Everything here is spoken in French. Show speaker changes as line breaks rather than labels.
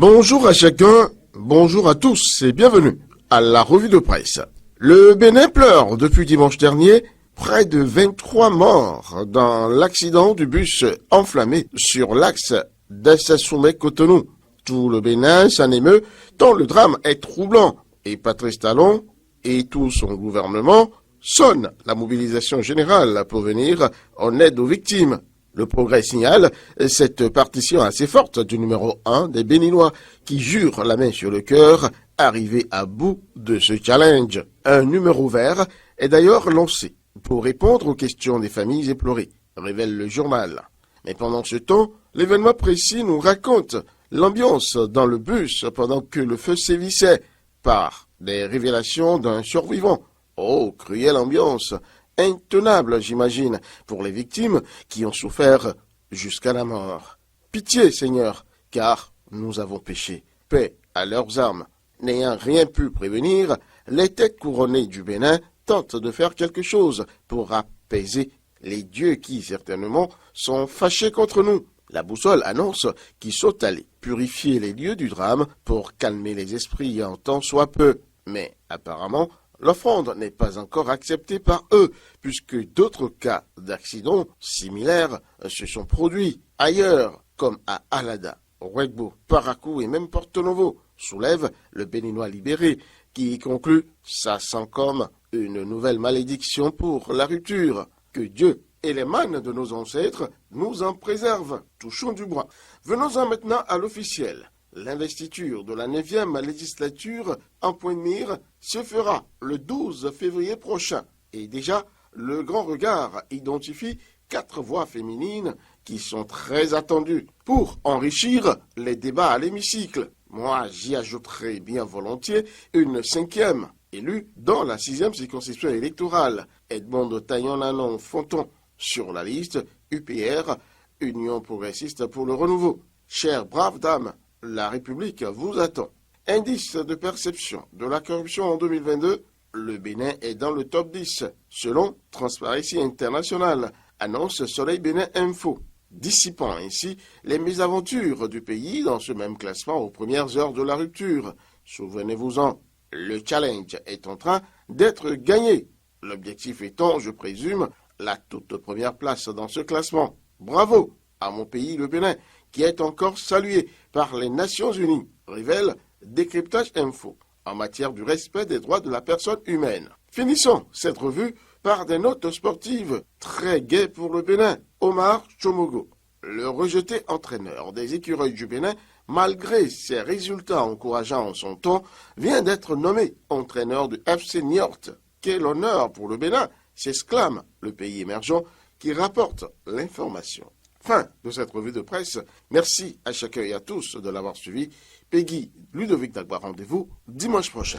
Bonjour à chacun, bonjour à tous et bienvenue à la revue de presse. Le Bénin pleure depuis dimanche dernier près de 23 morts dans l'accident du bus enflammé sur l'axe Dessasoumé-Cotonou. Tout le Bénin s'en émeut tant le drame est troublant et Patrice Talon et tout son gouvernement sonnent la mobilisation générale pour venir en aide aux victimes. Le Progrès signale cette partition assez forte du numéro 1 des Béninois qui jure la main sur le cœur arriver à bout de ce challenge. Un numéro vert est d'ailleurs lancé pour répondre aux questions des familles éplorées, révèle le journal. Mais pendant ce temps, l'événement précis nous raconte l'ambiance dans le bus pendant que le feu sévissait par des révélations d'un survivant. Oh, cruelle ambiance! Intenable, j'imagine, pour les victimes qui ont souffert jusqu'à la mort. Pitié, Seigneur, car nous avons péché. Paix à leurs âmes. N'ayant rien pu prévenir, les têtes couronnées du Bénin tentent de faire quelque chose pour apaiser les dieux qui, certainement, sont fâchés contre nous. La boussole annonce qu'ils sont allés purifier les lieux du drame pour calmer les esprits en tant soit peu. Mais, apparemment, l'offrande n'est pas encore acceptée par eux, puisque d'autres cas d'accidents similaires se sont produits ailleurs, comme à Alada, Ouegbo, Parakou et même Porto Novo, soulève le Béninois libéré, qui conclut « ça sent comme une nouvelle malédiction pour la rupture, que Dieu et les mânes de nos ancêtres nous en préservent. » Touchons du bois. Venons-en maintenant à l'officiel. L'investiture de la 9e législature en point de mire se fera le 12 février prochain. Et déjà, le grand regard identifie 4 voix féminines qui sont très attendues pour enrichir les débats à l'hémicycle. Moi, j'y ajouterai bien volontiers une 5e, élue dans la 6e circonscription électorale. Edmond Taillon-Nanon Fonton sur la liste UPR, Union progressiste pour le renouveau. Chère brave dame, la République vous attend. Indice de perception de la corruption en 2022, le Bénin est dans le top 10, selon Transparency International, annonce Soleil Bénin Info, dissipant ainsi les mésaventures du pays dans ce même classement aux premières heures de la rupture. Souvenez-vous-en, le challenge est en train d'être gagné. L'objectif étant, je présume, la toute première place dans ce classement. Bravo à mon pays, le Bénin, qui est encore salué par les Nations Unies, révèle Décryptage Info, en matière du respect des droits de la personne humaine. Finissons cette revue par des notes sportives très gaies pour le Bénin. Omar Chomogo, le rejeté entraîneur des écureuils du Bénin, malgré ses résultats encourageants en son temps, vient d'être nommé entraîneur du FC Niort. Quel honneur pour le Bénin, s'exclame le pays émergent qui rapporte l'information. Fin de cette revue de presse. Merci à chacun et à tous de l'avoir suivi. Peggy Ludovic Dagba, rendez-vous dimanche prochain.